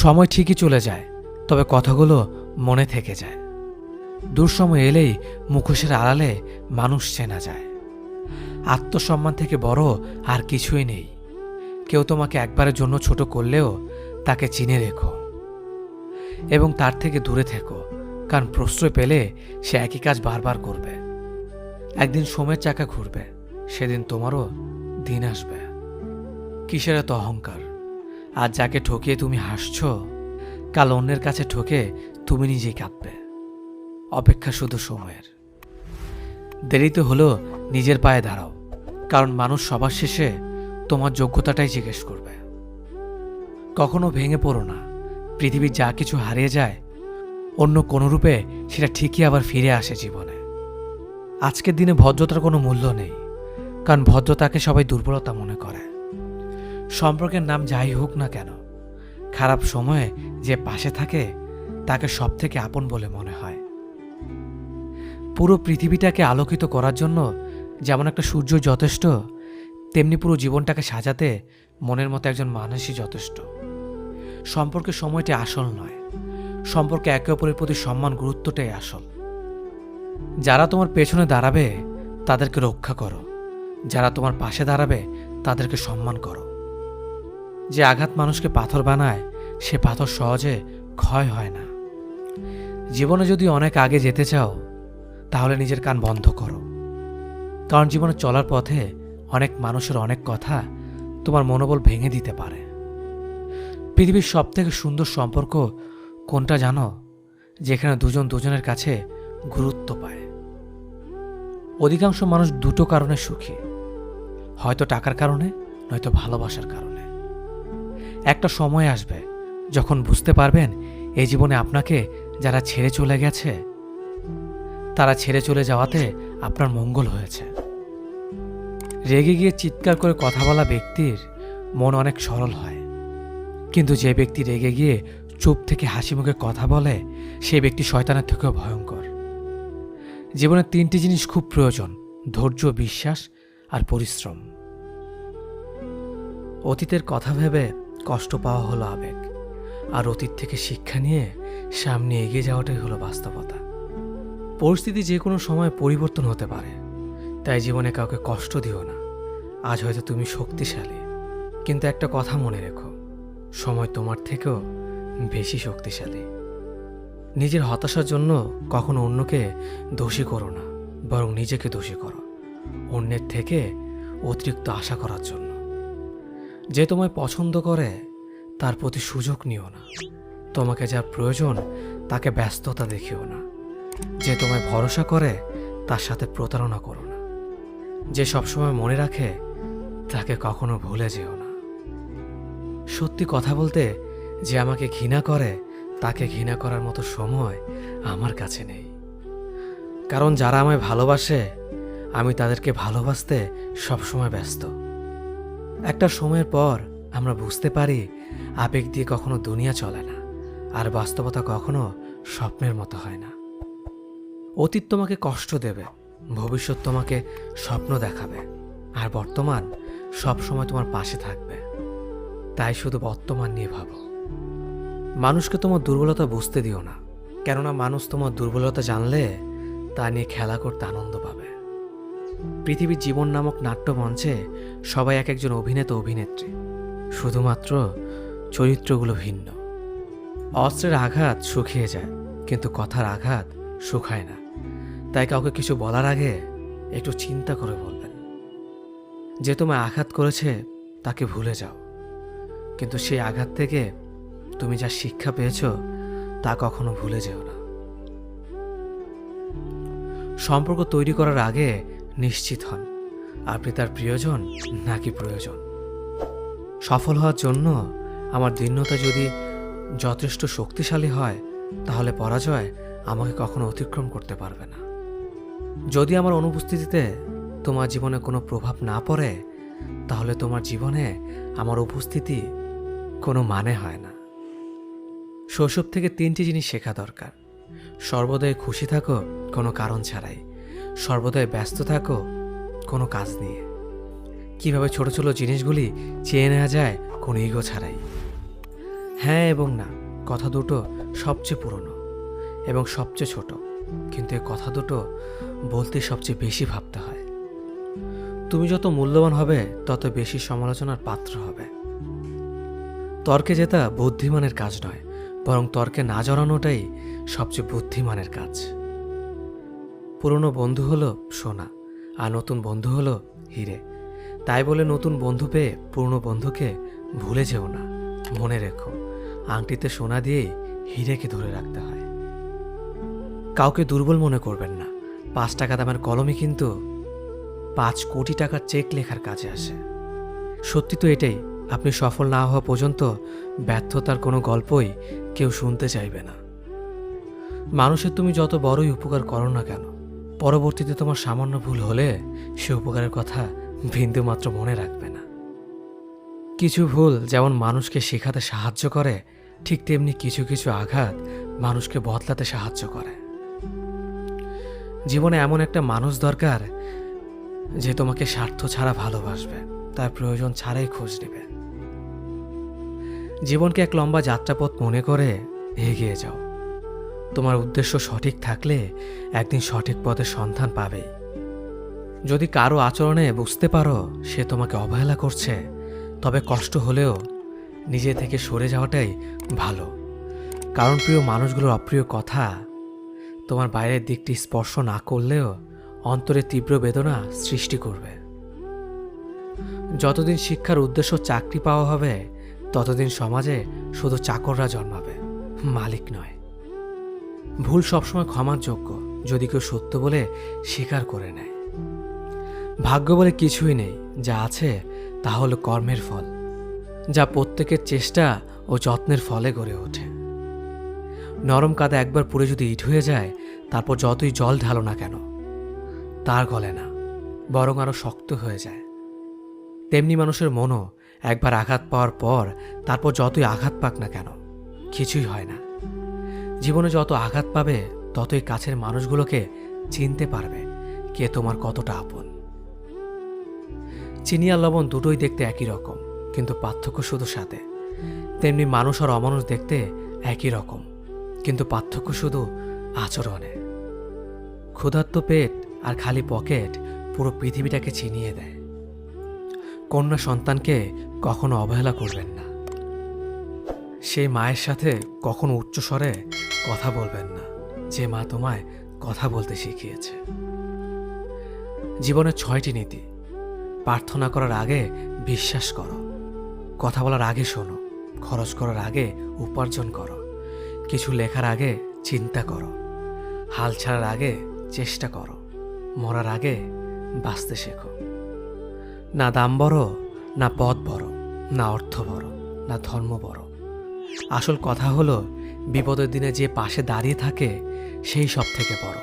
সময় ঠিকই চলে যায়, তবে কথাগুলো মনে থেকে যায়। দুঃসময় এলেই মুখোশের আড়ালে মানুষ চেনা যায়। আত্মসম্মান থেকে বড় আর কিছুই নেই। কেউ তোমাকে একবারের জন্য ছোট করলেও তাকে চিনে রেখো এবং তার থেকে দূরে থেকো, কারণ প্রশ্রয় পেলে সে একই কাজ বারবার করবে। একদিন সময়ের চাকা ঘুরবে, সেদিন তোমারও দিন আসবে। কিসের এত অহংকার? আজ যাকে ঠকিয়ে তুমি হাসছ, কাল অন্যের কাছে ঠকে তুমি নিজেই কাঁদবে। অপেক্ষা শুধু সময়ের। দেরিতে হলেও নিজের পায়ে দাঁড়াও, কারণ মানুষ সবার শেষে তোমার যোগ্যতাটাই জিজ্ঞেস করবে। কখনো ভেঙে পড়ো না। পৃথিবীর যা কিছু হারিয়ে যায়, অন্য কোনো রূপে সেটা ঠিকই আবার ফিরে আসে জীবনে। আজকের দিনে ভদ্রতার কোনো মূল্য নেই, কারণ ভদ্রতাকে সবাই দুর্বলতা মনে করে। সম্পর্কের নাম যাই হোক না কেন, খারাপ সময়ে যে পাশে থাকে তাকে সব থেকে আপন বলে মনে হয়। পুরো পৃথিবীটাকে আলোকিত করার জন্য যেমন একটা সূর্য যথেষ্ট, তেমনি পুরো জীবনটাকে সাজাতে মনের মতো একজন মানুষই যথেষ্ট। সম্পর্কের সময়টি আসল নয়, সম্পর্কে একে অপরের প্রতি সম্মান গুরুত্বটাই আসল। যারা তোমার পেছনে দাঁড়াবে তাদেরকে রক্ষা করো, যারা তোমার পাশে দাঁড়াবে তাদেরকে সম্মান করো। যে আঘাত মানুষকে পাথর বানায়, সে পাথর সহজে ক্ষয় হয় না। জীবনে যদি অনেক আগে যেতে চাও, তাহলে নিজের কান বন্ধ করো, কারণ জীবনে চলার পথে অনেক মানুষের অনেক কথা তোমার মনোবল ভেঙে দিতে পারে। পৃথিবীর সব থেকে সুন্দর সম্পর্ক কোনটা জানো? যেখানে দুজন দুজনের কাছে গুরুত্ব পায়। অধিকাংশ মানুষ দুটো কারণে সুখী, হয়তো টাকার কারণে, নয়তো ভালোবাসার কারণে। একটা সময় আসবে যখন বুঝতে পারবেন এই জীবনে আপনাকে যারা ছেড়ে চলে গেছে, তারা ছেড়ে চলে যাওয়াতে আপনার মঙ্গল হয়েছে। রেগে গিয়ে চিৎকার করে কথা বলা ব্যক্তির মন অনেক সরল হয়, কিন্তু যে ব্যক্তি রেগে গিয়ে চুপ থেকে হাসি মুখে কথা বলে, সেই ব্যক্তি শয়তানের থেকেও ভয়ঙ্কর। জীবনে তিনটি জিনিস খুব প্রয়োজন: ধৈর্য, বিশ্বাস আর পরিশ্রম। অতীতের কথা ভেবে কষ্ট পাওয়া হলো আবেগ, আর অতীত থেকে শিক্ষা নিয়ে সামনে এগিয়ে যাওয়াটাই হলো বাস্তবতা। পরিস্থিতি যে কোনো সময় পরিবর্তন হতে পারে, তাই জীবনে কাউকে কষ্ট দিও না। আজ হয়তো তুমি শক্তিশালী, কিন্তু একটা কথা মনে রেখো, সময় তোমার থেকেও বেশি শক্তিশালী। নিজের হতাশার জন্য কখনো অন্যকে দোষী করো না, বরং নিজেকে দোষী করো অন্যের থেকে অতিরিক্ত আশা করার জন্য। যে তোমায় পছন্দ করে তার প্রতি সুযোগ নিও না। তোমাকে যার প্রয়োজন তাকে ব্যস্ততা দেখিও না। যে তোমায় ভরসা করে তার সাথে প্রতারণা করো না। যে সবসময় মনে রাখে তাকে কখনো ভুলে যেও না। সত্যি কথা বলতে, যে আমাকে ঘৃণা করে তাকে ঘৃণা করার মতো সময় আমার কাছে নেই, কারণ যারা আমায় ভালোবাসে আমি তাদেরকে ভালোবাসতে সবসময় ব্যস্ত। একটা সময়ের পর আমরা বুঝতে পারি আবেগ দিয়ে কখনো দুনিয়া চলে না, আর বাস্তবতা কখনো স্বপ্নের মতো হয় না। অতীত তোমাকে কষ্ট দেবে, ভবিষ্যৎ তোমাকে স্বপ্ন দেখাবে, আর বর্তমান সবসময় তোমার পাশে থাকবে। তাই শুধু বর্তমান নিয়ে ভাবো। মানুষকে তোমার দুর্বলতা বুঝতে দিও না, কেননা মানুষ তোমার দুর্বলতা জানলে তা নিয়ে খেলা করতে আনন্দ পাবে। পৃথিবীর জীবন নামক নাট্যমঞ্চে সবাই এক একজন অভিনেতা অভিনেত্রী, শুধুমাত্র চরিত্রগুলো ভিন্ন। অস্ত্রের আঘাত শুকিয়ে যায়, কিন্তু কথার আঘাত শুকায় না। তাই কাউকে কিছু বলার আগে একটু চিন্তা করে বলবেন। যে তোমায় আঘাত করেছে তাকে ভুলে যাও, কিন্তু সেই আঘাত থেকে তুমি যা শিক্ষা পেয়েছ তা কখনো ভুলে যেও না। সম্পর্ক তৈরি করার আগে নিশ্চিত হন আপনি তার প্রিয়জন নাকি প্রয়োজন। সফল হওয়ার জন্য আমার দৃঢ়তা যদি যথেষ্ট শক্তিশালী হয়, তাহলে পরাজয় আমাকে কখনো অতিক্রম করতে পারবে না। যদি আমার অনুপস্থিতিতে তোমার জীবনে কোনো প্রভাব না পড়ে, তাহলে তোমার জীবনে আমার উপস্থিতি কোনো মানে হয় না। শৈশব থেকে তিনটি জিনিস শেখা দরকার: সর্বদাই খুশি থাকো কোনো কারণ ছাড়াই, সর্বদাই ব্যস্ত থাকো কোনো কাজ নিয়ে, কিভাবে ছোট ছোট জিনিসগুলি চেয়ে নেওয়া যায় কোনো ইগো ছাড়াই। হ্যাঁ এবং না কথা দুটো সবচেয়ে পুরনো এবং সবচেয়ে ছোট, কিন্তু এই কথা দুটো বলতে সবচেয়ে বেশি ভাবতে হয়। তুমি যত মূল্যবান হবে তত বেশি সমালোচনার পাত্র হবে। তর্কে জেতা বুদ্ধিমানের কাজ নয়, বরং তর্কে না জড়ানোটাই সবচেয়ে বুদ্ধিমানের কাজ। পুরনো বন্ধু হলো সোনা, আর নতুন বন্ধু হলো হিরে। তাই বলে নতুন বন্ধু পেয়ে পুরনো বন্ধুকে ভুলে যেও না। মনে রেখো, আংটিতে সোনা দিয়েই হিরেকে ধরে রাখতে হয়। কাউকে দুর্বল মনে করবেন না। 5 টাকা দামের কলমই কিন্তু 5 কোটি টাকার চেক লেখার কাজে আসে। সত্যি তো এটাই, আপনি সফল না হওয়া পর্যন্ত ব্যর্থতার কোনো গল্পই কেউ শুনতে চাইবে না। মানুষের তুমি যত বড়ই উপকার করো না কেন, পরবর্তীতে তোমার সামান্য ভুল হলে সে উপকারের কথা বিন্দুমাত্র মনে রাখবে না। কিছু ভুল যেমন মানুষকে শেখাতে সাহায্য করে, ঠিক তেমনি কিছু কিছু আঘাত মানুষকে বদলাতে সাহায্য করে। জীবনে এমন একটা মানুষ দরকার যে তোমাকে স্বার্থ ছাড়া ভালোবাসবে, তার প্রয়োজন ছাড়াই খোঁজ নেবে। জীবনকে এক লম্বা যাত্রাপথ মনে করে এগিয়ে যাও। তোমার উদ্দেশ্য সঠিক থাকলে একদিন সঠিক পথের সন্ধান পাবেই। যদি কারো আচরণে বুঝতে পারো সে তোমাকে অবহেলা করছে, তবে কষ্ট হলেও নিজে থেকে সরে যাওয়াটাই ভালো। কারণ প্রিয় মানুষগুলোর অপ্রিয় কথা তোমার বাইরের দিকটি স্পর্শ না করলেও অন্তরে তীব্র বেদনা সৃষ্টি করবে। যতদিন শিক্ষার উদ্দেশ্য চাকরি পাওয়া হবে, ততদিন সমাজে শুধু চাকররা জন্মাবে, মালিক নয়। ভুল সবসময় ক্ষমার যোগ্য যদি কেউ সত্য বলে স্বীকার করে নেয়। ভাগ্য বলে কিছুই নেই, যা আছে তা হলো কর্মের ফল, যা প্রত্যেকের চেষ্টা ও যত্নের ফলে গড়ে ওঠে। নরম কাদা একবার পুড়ে যদি ইট হয়ে যায়, তারপর যতই জল ঢালো না কেন তার গলে না, বরং আরো শক্ত হয়ে যায়। তেমনি মানুষের মনও একবার আঘাত পাওয়ার পর তারপর যতই আঘাত পাক না কেন কিছুই হয় না। জীবনে যত আঘাত পাবে ততই কাছের মানুষগুলোকে চিনতে পারবে কে তোমার কতটা আপন। চিনি আর লবণ দুটোই দেখতে একই রকম, কিন্তু পার্থক্য শুধু সাথে। তেমনি মানুষ আর অমানুষ দেখতে একই রকম, কিন্তু পার্থক্য শুধু আচরণে। ক্ষুধার্ত পেট আর খালি পকেট পুরো পৃথিবীটাকে ছিনিয়ে দেয়। কন্যা সন্তানকে কখনো অবহেলা করবেন না। সেই মায়ের সাথে কখনো উচ্চস্বরে কথা বলবেন না, যে মা তোমায় কথা বলতে শিখিয়েছে। জীবনের 6টি নীতি। প্রার্থনা করার আগে বিশ্বাস করো, কথা বলার আগে শোনো, খরচ করার আগে উপার্জন করো, কিছু লেখার আগে চিন্তা করো, হাল ছাড়ার আগে চেষ্টা করো, মরার আগে বাঁচতে শেখো। না দাম বড়, না পদ বড়, না অর্থ বড়, না ধর্ম বড়। আসল কথা হলো বিপদের দিনে যে পাশে দাঁড়িয়ে থাকে সেই সব থেকে বড়।